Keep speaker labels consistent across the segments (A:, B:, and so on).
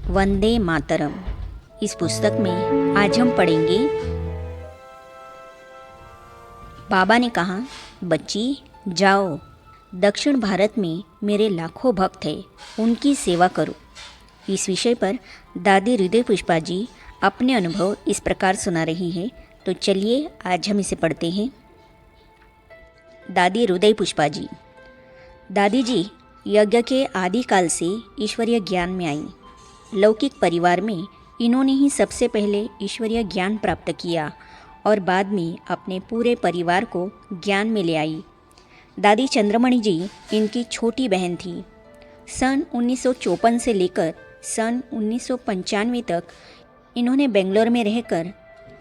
A: वंदे मातरम। इस पुस्तक में आज हम पढ़ेंगे। बाबा ने कहा, बच्ची जाओ, दक्षिण भारत में मेरे लाखों भक्त हैं, उनकी सेवा करो। इस विषय पर दादी हृदय पुष्पा जी अपने अनुभव इस प्रकार सुना रही हैं। तो चलिए आज हम इसे पढ़ते हैं। दादी हृदय पुष्पा जी। दादी जी यज्ञ के आदिकाल से ईश्वरीय ज्ञान में आई। लौकिक परिवार में इन्होंने ही सबसे पहले ईश्वरीय ज्ञान प्राप्त किया और बाद में अपने पूरे परिवार को ज्ञान में ले आई। दादी चंद्रमणि जी इनकी छोटी बहन थी। सन 1954 से लेकर सन 1995 तक इन्होंने बेंगलोर में रहकर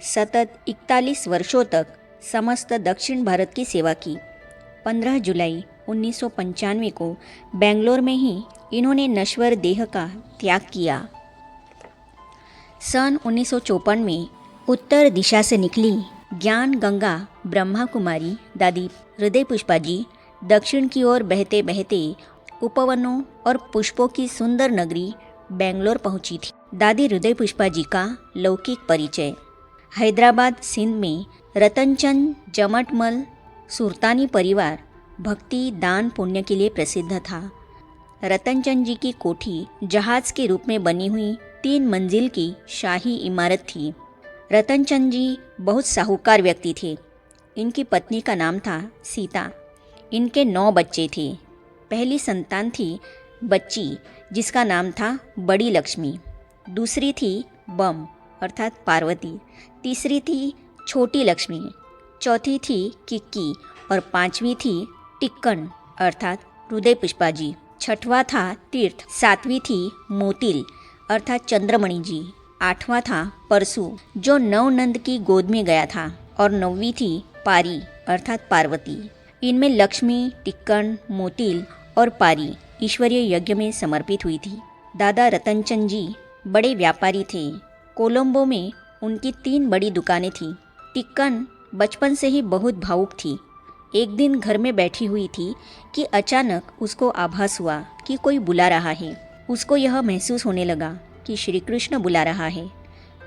A: सतत 41 वर्षों तक समस्त दक्षिण भारत की सेवा की। 15 जुलाई 1995 को बेंगलोर में ही इन्होंने नश्वर देह का त्याग किया। सन 1954 में उत्तर दिशा से निकली ज्ञान गंगा ब्रह्मा कुमारी दादी हृदय पुष्पा जी दक्षिण की ओर बहते बहते उपवनों और पुष्पों की सुंदर नगरी बेंगलोर पहुंची थी। दादी हृदय पुष्पा जी का लौकिक परिचय। हैदराबाद सिंध में रतनचंद जमटमल सुल्तानी परिवार भक्ति दान पुण्य के लिए प्रसिद्ध था। रतनचंद जी की कोठी जहाज के रूप में बनी हुई 3 मंजिल की शाही इमारत थी। रतनचंद जी बहुत साहूकार व्यक्ति थे। इनकी पत्नी का नाम था सीता। इनके 9 बच्चे थे। पहली संतान थी बच्ची, जिसका नाम था बड़ी लक्ष्मी। दूसरी थी बम अर्थात पार्वती। तीसरी थी छोटी लक्ष्मी। चौथी थी किक्की और 5वीं थी टिक्कन अर्थात हृदय पुष्पा जी। छठवां था तीर्थ। 7वीं थी मोतिल अर्थात चंद्रमणि जी। 8वां था परसु जो नवनंद की गोद में गया था और 9वीं थी पारी अर्थात पार्वती। इनमें लक्ष्मी, टिक्कन, मोतिल और पारी ईश्वरीय यज्ञ में समर्पित हुई थी। दादा रतनचंद जी बड़े व्यापारी थे। कोलंबो में उनकी 3 बड़ी दुकानें थीं। टिक्कन बचपन से ही बहुत भावुक थी। एक दिन घर में बैठी हुई थी कि अचानक उसको आभास हुआ कि कोई बुला रहा है। उसको यह महसूस होने लगा कि श्री कृष्ण बुला रहा है।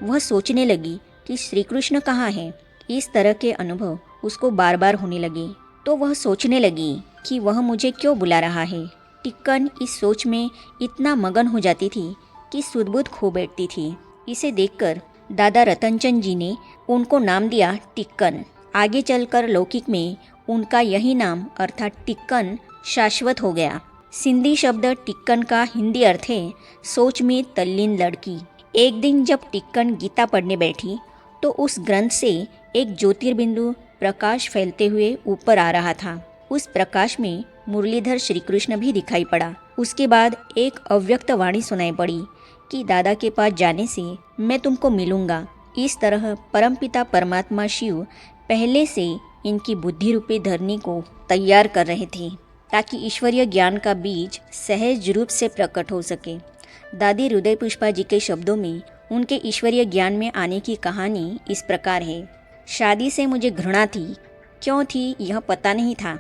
A: वह सोचने लगी कि श्री कृष्ण कहाँ है। इस तरह के अनुभव उसको बार बार होने लगे तो वह सोचने लगी कि वह मुझे क्यों बुला रहा है। टिक्कन इस सोच में इतना मगन हो जाती थी कि सुध-बुध खो बैठती थी। इसे देखकर दादा रतनचंद जी ने उनको नाम दिया टिक्कन। आगे चलकर लौकिक में उनका यही नाम अर्थात टिक्कन शाश्वत हो गया। सिंधी शब्द टिक्कन का हिंदी अर्थ है सोच में तल्लीन लड़की। एक दिन जब टिक्कन गीता पढ़ने बैठी तो उस ग्रंथ से एक ज्योतिर्बिंदु प्रकाश फैलते हुए ऊपर आ रहा था। उस प्रकाश में मुरलीधर श्री कृष्ण भी दिखाई पड़ा। उसके बाद एक अव्यक्त वाणी सुनाई पड़ी कि दादा के पास जाने से मैं तुमको मिलूंगा। इस तरह परमपिता परमात्मा शिव पहले से इनकी बुद्धि रूपी धरनी को तैयार कर रहे थे ताकि ईश्वरीय ज्ञान का बीज सहज रूप से प्रकट हो सके। दादी हृदय पुष्पा जी के शब्दों में उनके ईश्वरीय ज्ञान में आने की कहानी इस प्रकार है। शादी से मुझे घृणा थी। क्यों थी यह पता नहीं था।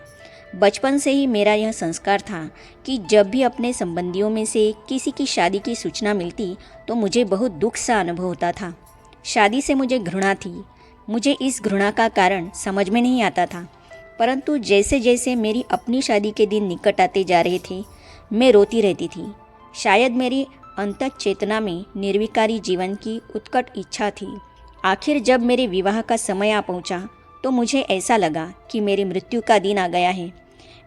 A: बचपन से ही मेरा यह संस्कार था कि जब भी अपने संबंधियों में से किसी की शादी की सूचना मिलती तो मुझे बहुत दुख सा अनुभव होता था। शादी से मुझे घृणा थी। मुझे इस घृणा का कारण समझ में नहीं आता था, परंतु जैसे जैसे मेरी अपनी शादी के दिन निकट आते जा रहे थे मैं रोती रहती थी। शायद मेरी अंतः चेतना में निर्विकारी जीवन की उत्कट इच्छा थी। आखिर जब मेरे विवाह का समय आ पहुंचा तो मुझे ऐसा लगा कि मेरी मृत्यु का दिन आ गया है।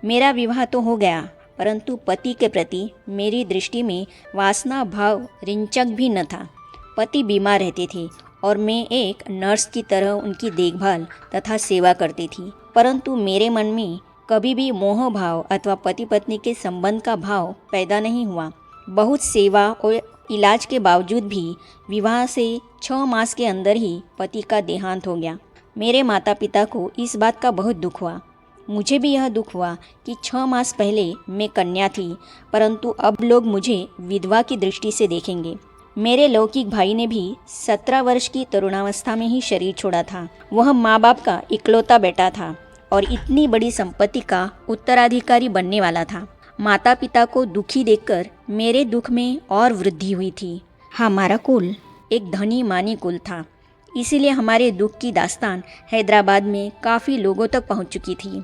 A: मेरा विवाह तो हो गया, परंतु पति के प्रति मेरी दृष्टि में वासना भाव रिंचक भी न था। पति बीमार रहते थे और मैं एक नर्स की तरह उनकी देखभाल तथा सेवा करती थी, परंतु मेरे मन में कभी भी मोह भाव अथवा पति पत्नी के संबंध का भाव पैदा नहीं हुआ। बहुत सेवा और इलाज के बावजूद भी विवाह से 6 मास के अंदर ही पति का देहांत हो गया। मेरे माता पिता को इस बात का बहुत दुख हुआ। मुझे भी यह दुख हुआ कि 6 मास पहले मैं कन्या थी, परंतु अब लोग मुझे विधवा की दृष्टि से देखेंगे। मेरे लौकिक भाई ने भी 17 वर्ष की तरुणावस्था में ही शरीर छोड़ा था। वह माँ बाप का इकलौता बेटा था और इतनी बड़ी संपत्ति का उत्तराधिकारी बनने वाला था। माता पिता को दुखी देखकर मेरे दुख में और वृद्धि हुई थी। हमारा कुल एक धनी मानी कुल था, इसीलिए हमारे दुख की दास्तान हैदराबाद में काफ़ी लोगों तक पहुंच चुकी थी।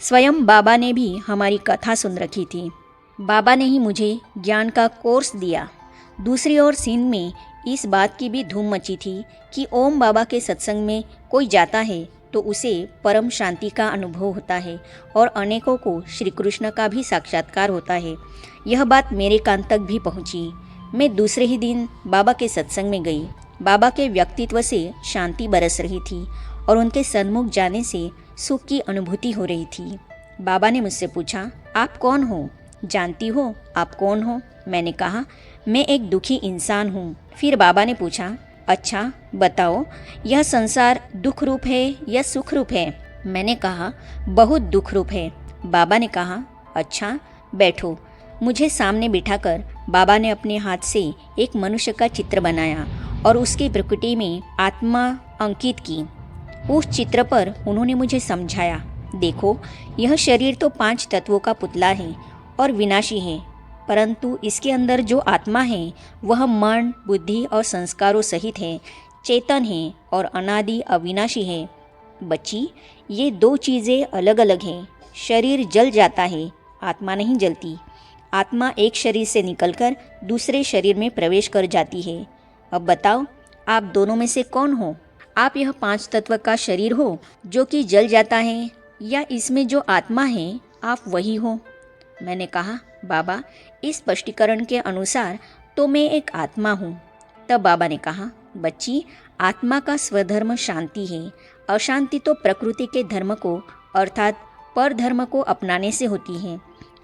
A: स्वयं बाबा ने भी हमारी कथा सुन रखी थी। बाबा ने ही मुझे ज्ञान का कोर्स दिया। दूसरी ओर सिंध में इस बात की भी धूम मची थी कि ओम बाबा के सत्संग में कोई जाता है तो उसे परम शांति का अनुभव होता है और अनेकों को श्री कृष्ण का भी साक्षात्कार होता है। यह बात मेरे कान तक भी पहुंची। मैं दूसरे ही दिन बाबा के सत्संग में गई। बाबा के व्यक्तित्व से शांति बरस रही थी और उनके सन्मुख जाने से सुख की अनुभूति हो रही थी। बाबा ने मुझसे पूछा, आप कौन हो? जानती हो आप कौन हो? मैंने कहा, मैं एक दुखी इंसान हूँ। फिर बाबा ने पूछा, अच्छा बताओ, यह संसार दुख रूप है या सुख रूप है? मैंने कहा, बहुत दुख रूप है। बाबा ने कहा, अच्छा बैठो। मुझे सामने बिठाकर बाबा ने अपने हाथ से एक मनुष्य का चित्र बनाया और उसकी प्रकृति में आत्मा अंकित की। उस चित्र पर उन्होंने मुझे समझाया, देखो यह शरीर तो 5 तत्वों का पुतला है और विनाशी है, परंतु इसके अंदर जो आत्मा है वह मन, बुद्धि और संस्कारों सहित है, चेतन है और अनादि अविनाशी है। बच्ची, ये 2 चीज़ें अलग अलग हैं। शरीर जल जाता है, आत्मा नहीं जलती। आत्मा एक शरीर से निकलकर दूसरे शरीर में प्रवेश कर जाती है। अब बताओ, आप दोनों में से कौन हो? आप यह 5 तत्व का शरीर हो जो कि जल जाता है, या इसमें जो आत्मा है आप वही हो? मैंने कहा, बाबा इस स्पष्टीकरण के अनुसार तो मैं एक आत्मा हूँ। तब बाबा ने कहा, बच्ची, आत्मा का स्वधर्म शांति है। अशांति तो प्रकृति के धर्म को अर्थात पर धर्म को अपनाने से होती है।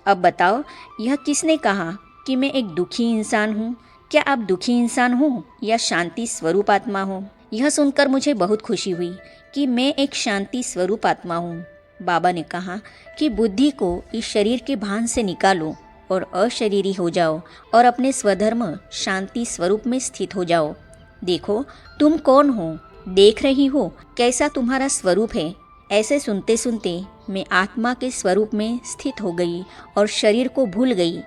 A: अब बताओ, यह किसने कहा कि मैं एक दुखी इंसान हूँ? क्या आप दुखी इंसान हो या शांति स्वरूप आत्मा हो? यह सुनकर मुझे बहुत खुशी हुई कि मैं एक शांति स्वरूप आत्मा हूँ। बाबा ने कहा कि बुद्धि को इस शरीर के भान से निकालो और अशरीरी हो जाओ और अपने स्वधर्म शांति स्वरूप में स्थित हो जाओ। देखो तुम कौन हो, देख रही हो कैसा तुम्हारा स्वरूप है। ऐसे सुनते सुनते मैं आत्मा के स्वरूप में स्थित हो गई और शरीर को भूल गई।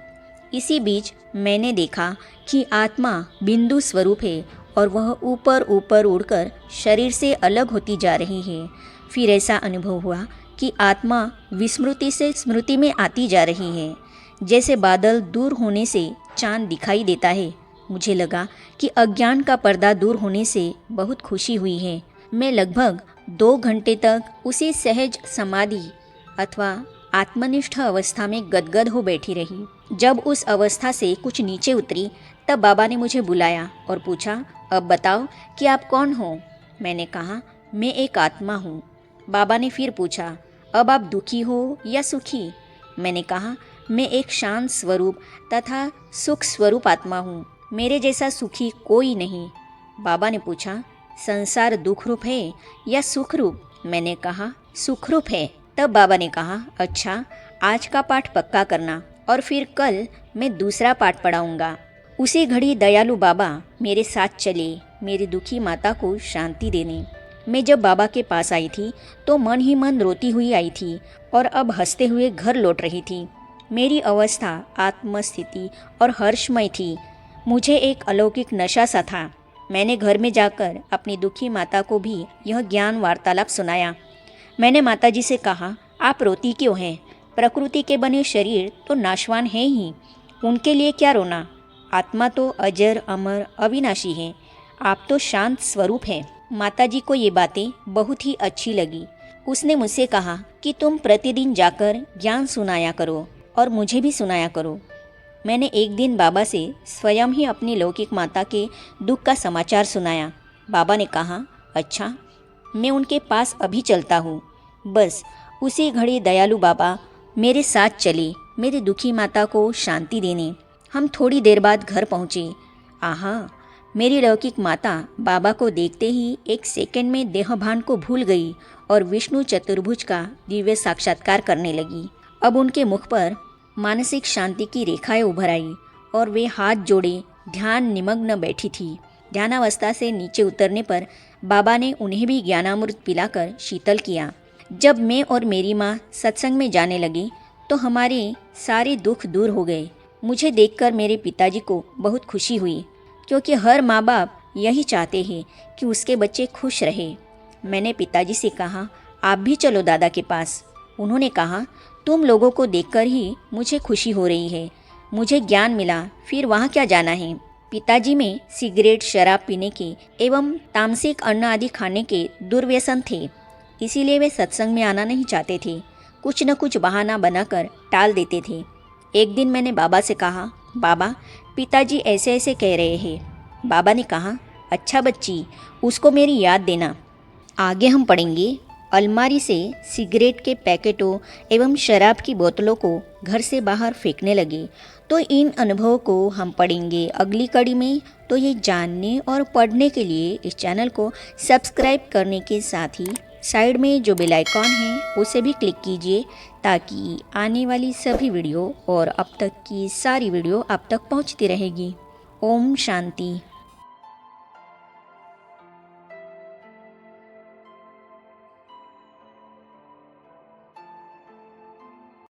A: इसी बीच मैंने देखा कि आत्मा बिंदु स्वरूप है और वह ऊपर ऊपर उड़कर शरीर से अलग होती जा रही है। फिर ऐसा अनुभव हुआ कि आत्मा विस्मृति से स्मृति में आती जा रही है। जैसे बादल दूर होने से चांद दिखाई देता है। मुझे लगा कि अज्ञान का पर्दा दूर होने से बहुत खुशी हुई है। मैं लगभग 2 घंटे तक उसी सहज समाधि अथवा आत्मनिष्ठ अवस्था में गदगद हो बैठी रही। जब उस अवस्था से कुछ नीचे उतरी तब बाबा ने मुझे बुलाया और पूछा, अब बताओ कि आप कौन हो? मैंने कहा, मैं एक आत्मा हूँ। बाबा ने फिर पूछा, अब आप दुखी हो या सुखी? मैंने कहा, मैं एक शांत स्वरूप तथा सुख स्वरूप आत्मा हूँ। मेरे जैसा सुखी कोई नहीं। बाबा ने पूछा, संसार दुख रूप है या सुख रूप? मैंने कहा, सुख रूप है। तब बाबा ने कहा, अच्छा आज का पाठ पक्का करना और फिर कल मैं दूसरा पाठ पढ़ाऊंगा। उसी घड़ी दयालु बाबा मेरे साथ चले मेरी दुखी माता को शांति देने। मैं जब बाबा के पास आई थी तो मन ही मन रोती हुई आई थी और अब हंसते हुए घर लौट रही थी। मेरी अवस्था आत्मस्थिति और हर्षमय थी। मुझे एक अलौकिक नशा सा था। मैंने घर में जाकर अपनी दुखी माता को भी यह ज्ञान वार्तालाप सुनाया। मैंने माताजी से कहा, आप रोती क्यों हैं? प्रकृति के बने शरीर तो नाशवान है ही, उनके लिए क्या रोना? आत्मा तो अजर अमर अविनाशी है। आप तो शांत स्वरूप हैं। माताजी को ये बातें बहुत ही अच्छी लगी। उसने मुझसे कहा कि तुम प्रतिदिन जाकर ज्ञान सुनाया करो और मुझे भी सुनाया करो। मैंने एक दिन बाबा से स्वयं ही अपनी लौकिक माता के दुख का समाचार सुनाया। बाबा ने कहा, अच्छा मैं उनके पास अभी चलता हूँ। बस उसी घड़ी दयालु बाबा मेरे साथ चले मेरी दुखी माता को शांति देने। हम थोड़ी देर बाद घर पहुँचे। आहा, मेरी लौकिक माता बाबा को देखते ही एक सेकंड में देहभान को भूल गई और विष्णु चतुर्भुज का दिव्य साक्षात्कार करने लगी। अब उनके मुख पर मानसिक शांति की रेखाएं उभर आई और वे हाथ जोड़े ध्यान निमग्न बैठी थी। ध्यानावस्था से नीचे उतरने पर बाबा ने उन्हें भी ज्ञानामृत पिलाकर शीतल किया। जब मैं और मेरी माँ सत्संग में जाने लगे तो हमारे सारे दुख दूर हो गए। मुझे देखकर मेरे पिताजी को बहुत खुशी हुई। क्योंकि हर माँ बाप यही चाहते हैं कि उसके बच्चे खुश रहे। मैंने पिताजी से कहा, आप भी चलो दादा के पास। उन्होंने कहा, तुम लोगों को देखकर ही मुझे खुशी हो रही है, मुझे ज्ञान मिला, फिर वहाँ क्या जाना है। पिताजी में सिगरेट, शराब पीने के एवं तामसिक अन्न आदि खाने के दुर्व्यसन थे, इसीलिए वे सत्संग में आना नहीं चाहते थे। कुछ न कुछ बहाना बनाकर टाल देते थे। एक दिन मैंने बाबा से कहा, बाबा पिताजी ऐसे ऐसे कह रहे हैं। बाबा ने कहा, अच्छा बच्ची, उसको मेरी याद देना। आगे हम पढ़ेंगे। अलमारी से सिगरेट के पैकेटों एवं शराब की बोतलों को घर से बाहर फेंकने लगे। तो इन अनुभवों को हम पढ़ेंगे अगली कड़ी में। तो ये जानने और पढ़ने के लिए इस चैनल को सब्सक्राइब करने के साथ ही साइड में जो बेल आइकॉन है उसे भी क्लिक कीजिए, ताकि आने वाली सभी वीडियो और अब तक की सारी वीडियो आप तक पहुंचती रहेगी। ओम शांति।